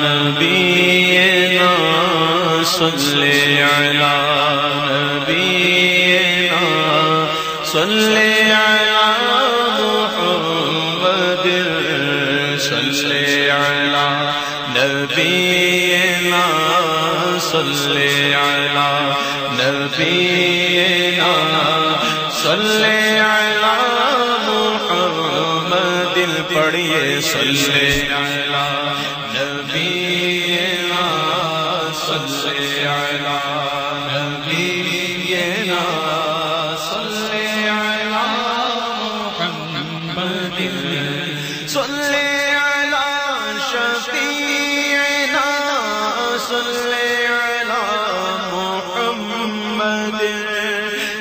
نبینا صلی علی نبینا صلی علی محمد صلی علی نبینا صلی علی نبینا صلی علی محمد پڑھیے صلی علی نبینا صلی علی نبینا صلی علی محمد صلی علی شفیعنا صلی علی محمد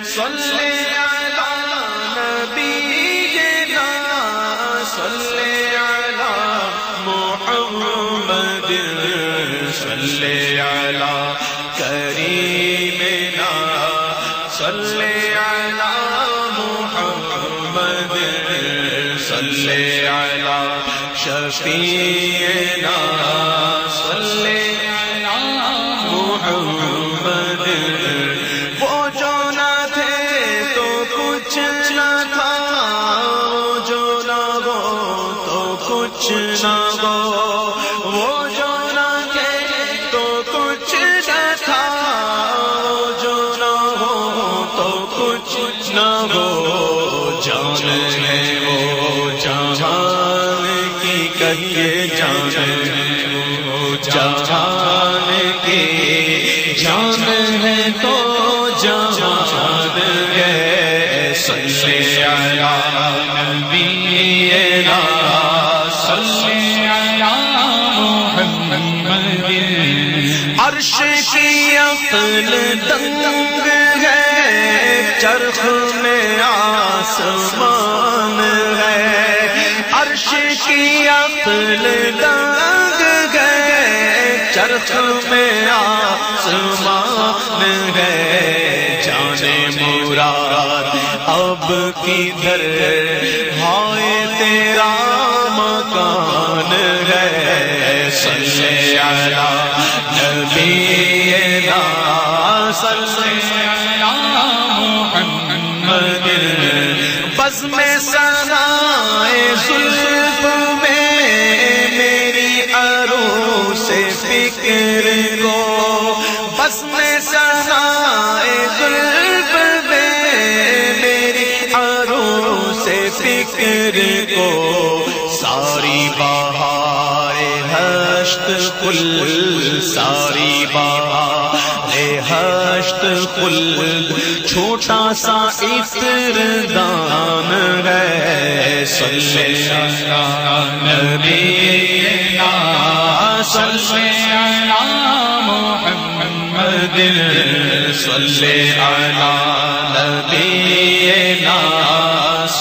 صلی علی نبینا صلی علی محمد صلی علی کریمنا صلی علی محمد صلی علی شفیعنا صلی علی محمد وہ جو نہ تھے تو کچھ نہ تھا وہ جو نہ ہو تو کچھ نہ ہو وہ جو نہ تھے تو کچھ نہ تھا وہ جو نہ ہو تو کچھ نہ ہو جان ہے وہ جہان کی کہیے جان وہ جہان کی جان ہے تو جہان ہے صلی علی نبینا صلی علی محمد عرش کی عقل دنگ ہے چرخ میں آسمان ہے عرش کی عقل دنگ ہے چرخ میں آسمان ہے جانے مراد اب کدھر ہائے تیرا مکان ہے صلی علی نبینا صلی علی محمد بزم ثنائے زلف میں میری عروس فکر کو بزم ثنائے زلف میں میری عروس فکر کو ساری بہار ہشت کل ساری بہار ہشت کل چھوٹا سا عطر دان ہے صلی علی نبینا صلی علی محمد صلی علی نبینا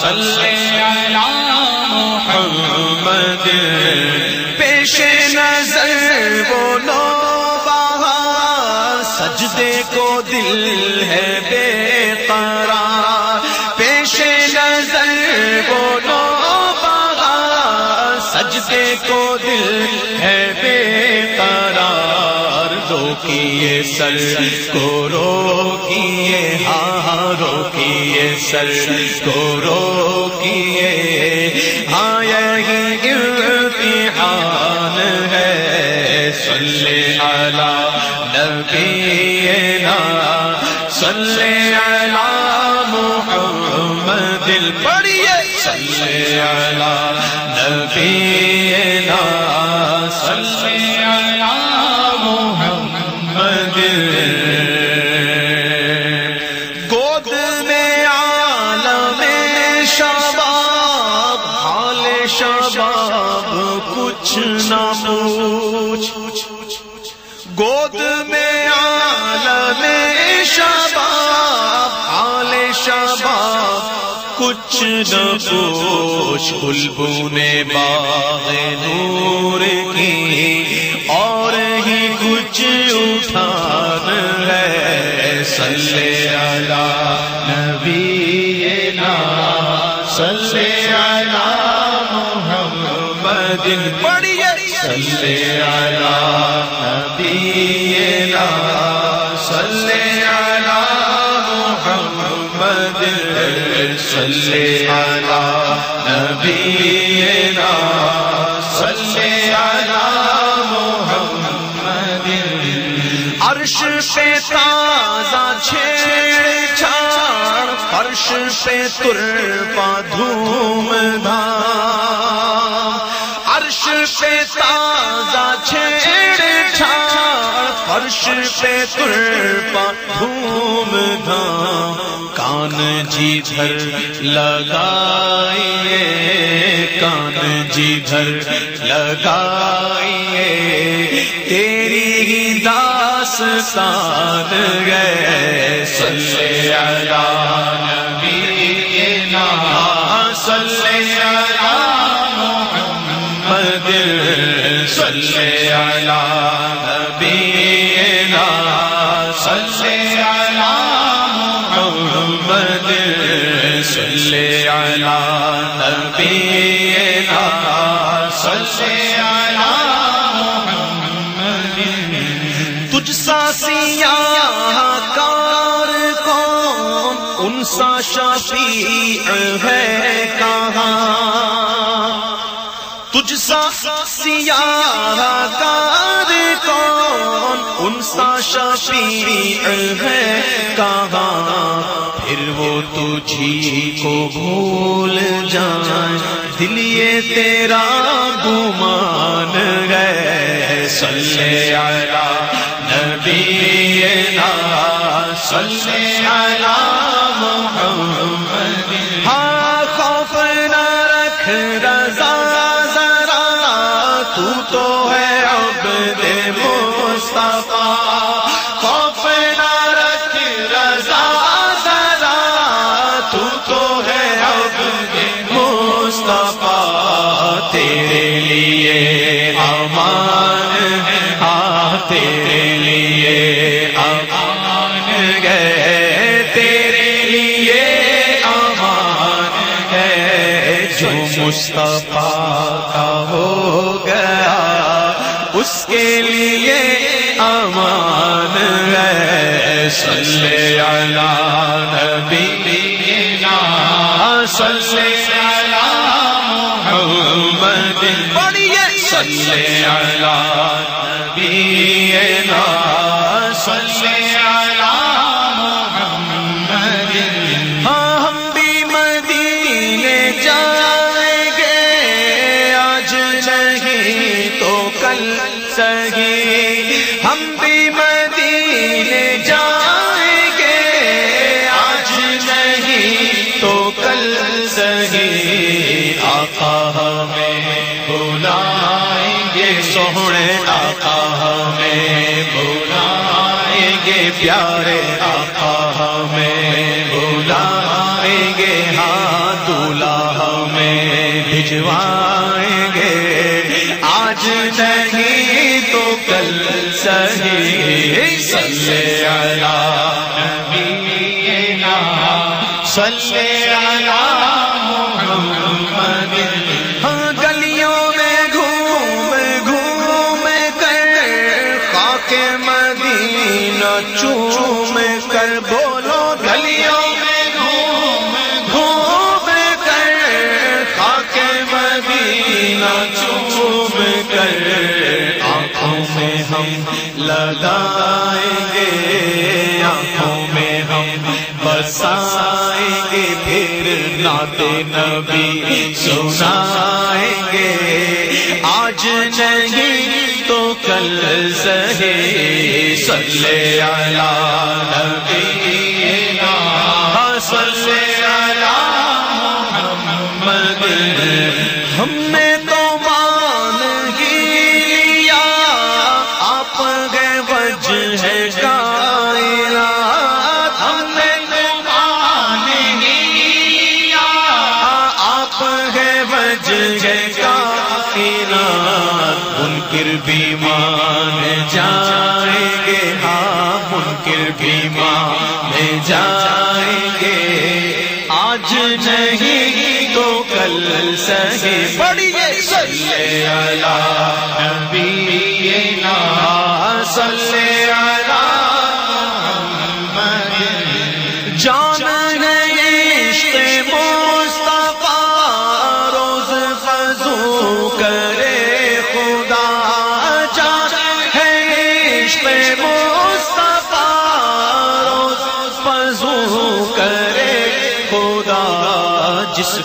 صلی علی محمد پیش نظر وہ لو سجدے کو دل ہے بے قرار پیش نظر بولو بابا سجدے کو دل ہے بے قرار روکیے سر کو روکیے ہاں روکیے سر کو روکیے ہاں یہی امتحان ہے صلی علی نبینا صلی علی محمد پڑھیے صلی علی نبینا صلی علی محمد گود میں عالم شباب حال شباب کچھ نہ پوچھ گود میں عالم شباب حال شباب کچھ نہ پوچھ بلبل باغ نور کی اور ہی کچھ اٹھان ہے صلی علی نبینا صلی علی محمد پڑھیے صلی علی نبینا صلی علی محمد صلی علی نبینا صلی علی محمد عرش پہ تازہ چھیڑ چھاڑ فرش پہ ترپا دھوم دھام عرش پہ تازہ چھیڑ چھاڑ فرش پہ ترپا دھوم دھام کان جدھر لگائیے کان جدھر لگائیے تیری ہی داستان گئے صلی علی نبینا صلی علی محمد صلی علی نبینا صلی علی محمد صلی علی نبینا صلی علی محمد تجھ سا سیاہ کار کون ان سا شفیع ہے کہاں تجھ سا سیاہ کار کون ان سا شفیع ہے کہاں پھر وہ تجھی کو بھول جائیں دل یہ تیرا گمان گئے صلی علی نبینا صلی علی محمد ہاں خوف نہ رکھ رضا ذرا تو تو ہے عبد مصطفیٰ خوف نہ رکھ رضا ذرا تو تو ہے عبد مصطفیٰ تیرے لیے امان تیرے لیے امان گئے تیرے لیے امان ہے جو مصطفیٰ کا ہو گیا اس کے لیے امان ہے صلی علی نبینا صلی علی محمد پڑھیے صلی علی نبینا صلی علی محمد ہاں ہم بھی مدینے جائیں گے آج نہیں تو کل سہی ہم بھی مدینے جائیں گے آج نہیں تو کل سہی آقا ہمیں بلائیں گے سونے آقا ہمیں بلائیں گے پیارے آقا ہمیں بلائیں گے ہاں دولہا ہمیں بھجوائیں گے آج نہیں تو کل سہی صلی علی نبینا صلی علی محمد ہاں گلیوں میں گھوم گھوم کر خاک مدینہ چوم کر بولو گلیوں میں گھوم گھوم کر خاک مدینہ چوم کر آنکھوں میں ہم لگائیں گے آنکھوں میں ہم بسائیں گے پھر نعت نبی سنائیں گے آج نہیں تو کل سہی صلی علی نبینا صلی علی محمد ہم نے تو مان ہی لیا آپ گئے وجہ کائنات ہم نے تو مان ہی لیا آپ گئے وجہ کائنات منکر بھی مان جائیں گے ہاں منکر بھی مان جائیں گے آج نہیں تو کل سہی پڑھیے صلی علی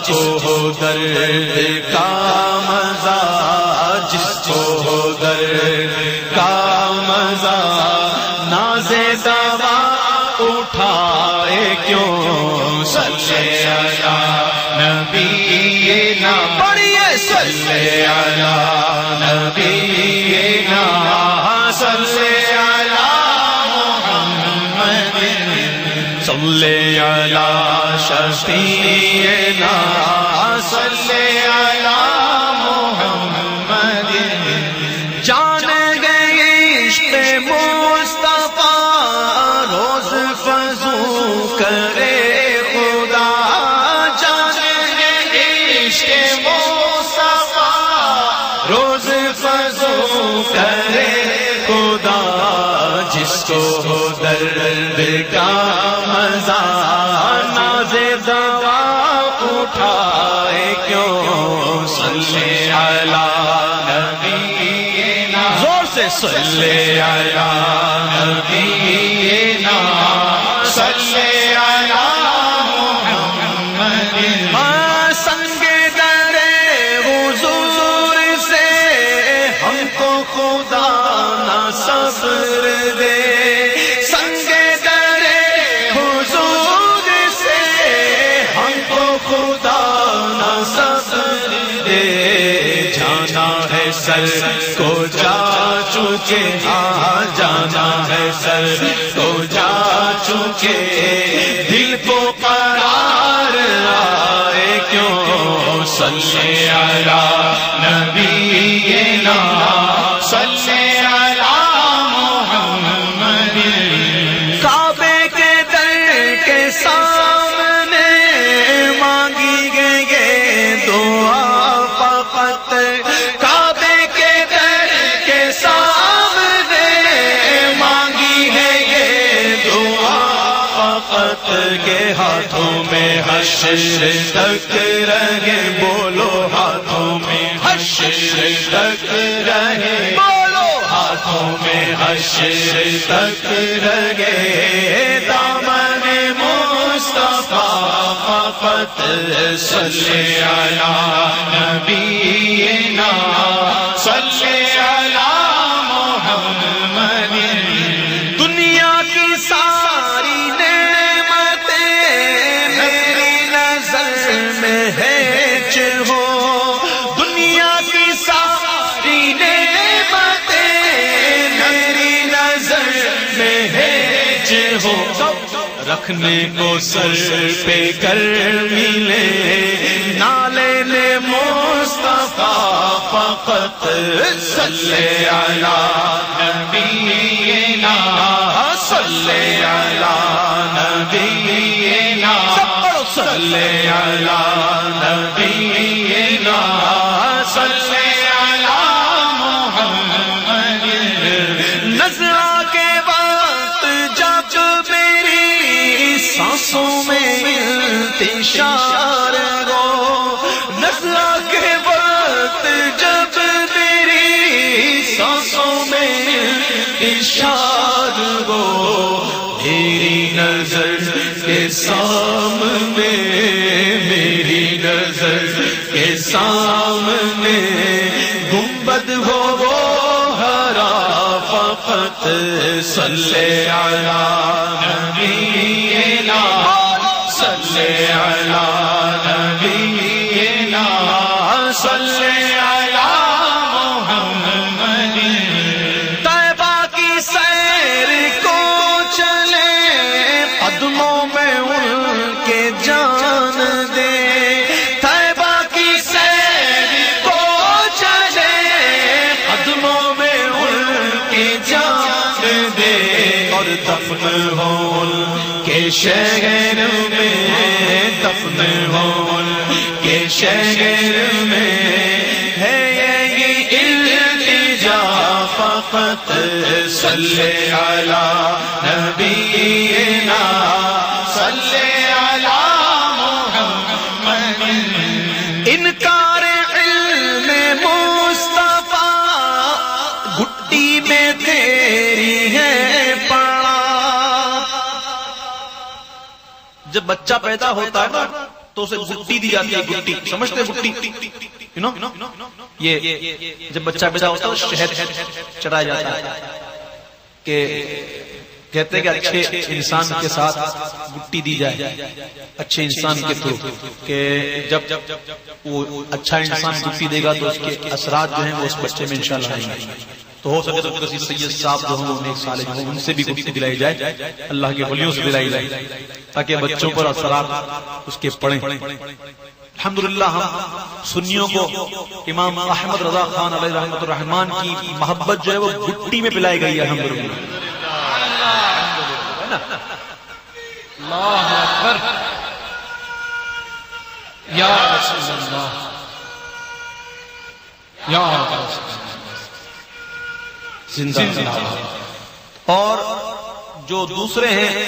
کو ہو درد کا مزہ، جس کو ہو درد کا مزہ، ناز دوا اٹھائے کیوں، صلی علی نبینا، پڑھیے صلی علی نبینا، صلی علی محمد، صلی علی شفیعنا، صلی علی محمد، جان گئے عشق مصطفیٰ روز فضو کرے خدا، جان گئے عشق مصطفیٰ روز فضو کرے خدا، جس کو ہو درد کا مزہ، ناز دوا اٹھائے کیوں، صلی علی نبینا، زور سے صلی علی نبینا، صلی علی محمد، سنگ در حضور سے ہم کو خدا نہ صبر دے، سنگ در حضور سے ہم کو خدا نہ صبر دے، جانا ہے سر کو جا چکے، ہاں جانا ہے سر کو جا چکے، دل کو قرار آئے کیوں، صلی علی نبینا، صلی علی محمد، کعبے کے در کے سامنے مانگی گئے دعا فقط، کعبے کے در کے سامنے مانگی ہے یہ دعا فقط، کے ہاتھوں میں حشر تک رہے، بولو ہاتھوں میں حشر تک رہے، بولو ہاتھوں میں حشر تک رہے، دامن مصطفیٰ فقط، صلی علی نبینا، صلی علی محمد، دنیا کی ساری نعمتیں میری نظر میں ہیچ ہو، دنیا کی ساری نعمتیں میری نظر میں ہیچ ہو، رکھنے کو سر پہ کر ملے، نالے نے مصطفیٰ فقط، صلی علی نبینا، صلی علی نبینا، صلی علی نبینا، صلی علی محمد، نظرہ کے وقت جب میری سانسوں میں انتشار ہو، نظرہ کے وقت جب میری سانسوں میں انتشار ہو، میری نظر کے سامنے، میری نظر کے سامنے گنبد ہو وہ ہرا فقط، صلی علی نبینا، صلی علی نبینا، صلی علی محمد، طیبہ کی سیر کو چلے، قدموں میں ان کے جان دے، طیبہ کی سیر کو چلے، قدموں میں ان کے جان دے، اور دفن ہو ان کے شہر میں، دفن ہو ان کے شہر میں، ہے یہ التجا فقط، صلی علی نبینا، صلی علی محمد، انکار علم مصطفیٰ گھٹی میں تیری ہے پڑا، جب بچہ پیدا ہوتا ہے نا تو اسے گٹی دی جاتی ہے. گٹی سمجھتے ہیں گٹی؟ یہ جب بچہ پیدا ہوتا ہے شہد چڑھایا جاتا ہے کہ کہتے ہیں کہ اچھے انسان کے ساتھ گٹی دی جائے، اچھے انسان کے تھرو، کہ جب وہ اچھا انسان گٹی دے گا تو اس کے اثرات جو ہیں وہ اس بچے میں انشاءاللہ آئیں گے. تو ہو سکے تو کسی سید صاحب جو ہوں نیک صالح جو ہوں ان سے بھی گٹی دلائی جائے، اللہ کے ولیوں سے دلائی جائے، تاکہ بچوں پر اثرات اس کے پڑیں. الحمدللہ ہم سنیوں کو امام احمد رضا خان علیہ رحمۃ الرحمان کی محبت جو ہے وہ گٹی میں پلائی گئی ہے. الحمدللہ اللہ اکبر یا رسول اللہ یا رسول اللہ زندہ. اور جو دوسرے ہیں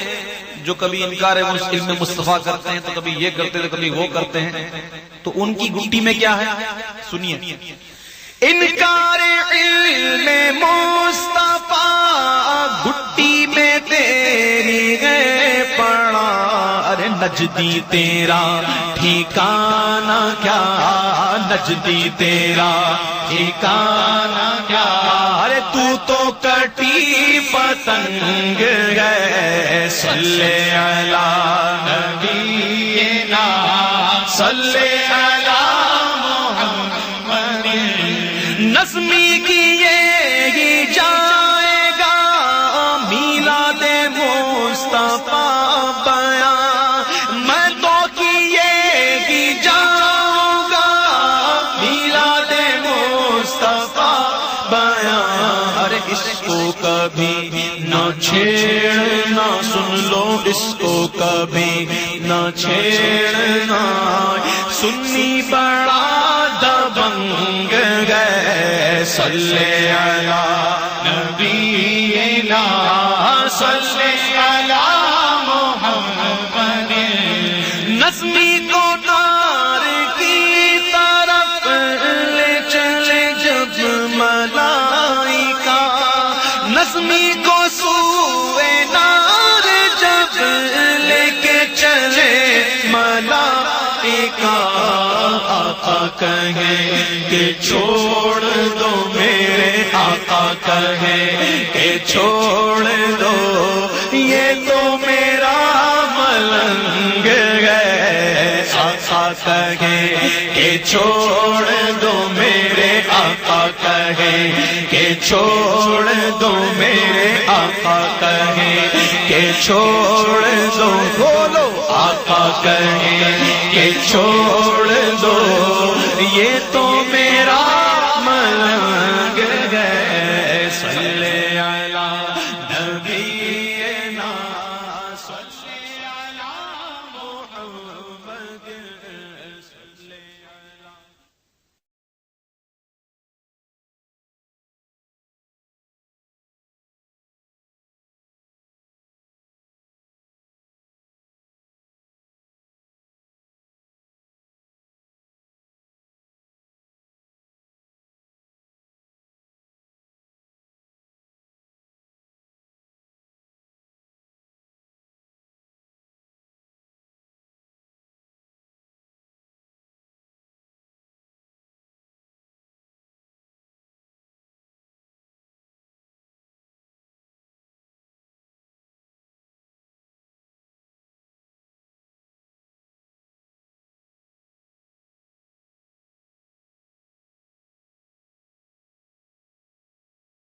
جو کبھی انکار علم مصطفیٰ کرتے ہیں، تو کبھی یہ کرتے ہیں تو کبھی وہ کرتے ہیں، تو ان کی گٹی میں کیا ہے سنیے. انکار علم مصطفیٰ گٹی میں تیری ہے پڑا، ارے نجدی تیرا ٹھکانہ کیا، نجدی تیرا ٹھکانہ کیا، ارے تو کٹی پتنگ ہے. صلی علی نبینا صلی علی محمد. نظمی کیے ہی جائے گا میلاد مصطفیٰ بیان، میں تو کیے ہی جاؤں گا میلاد مصطفیٰ بیان. ارے اس کو کبھی نہ چھیڑنا، سن لو اس کو کبھی نہ چھیڑنا، سنی بڑا دبنگ گئے. صلی علی نبینا صلی علی محمد. نظمی کو نار کی طرف لے چلے جب ملائکہ، نظمی کو سوئے نار جب لے کے چلے ملائکہ. آقا کہیں کہ چھوڑ دو میرے آقا کہیں کہ چھوڑ دو یہ تو میرا ملنگ ہے. آقا کہیں کہ چھوڑ دو میرے آقا کہیں کہ چھوڑ دو میرے آقا کہیں کہ چھوڑ دو. بولو آقا کہیں کہ چھوڑ دو یہ تو میرا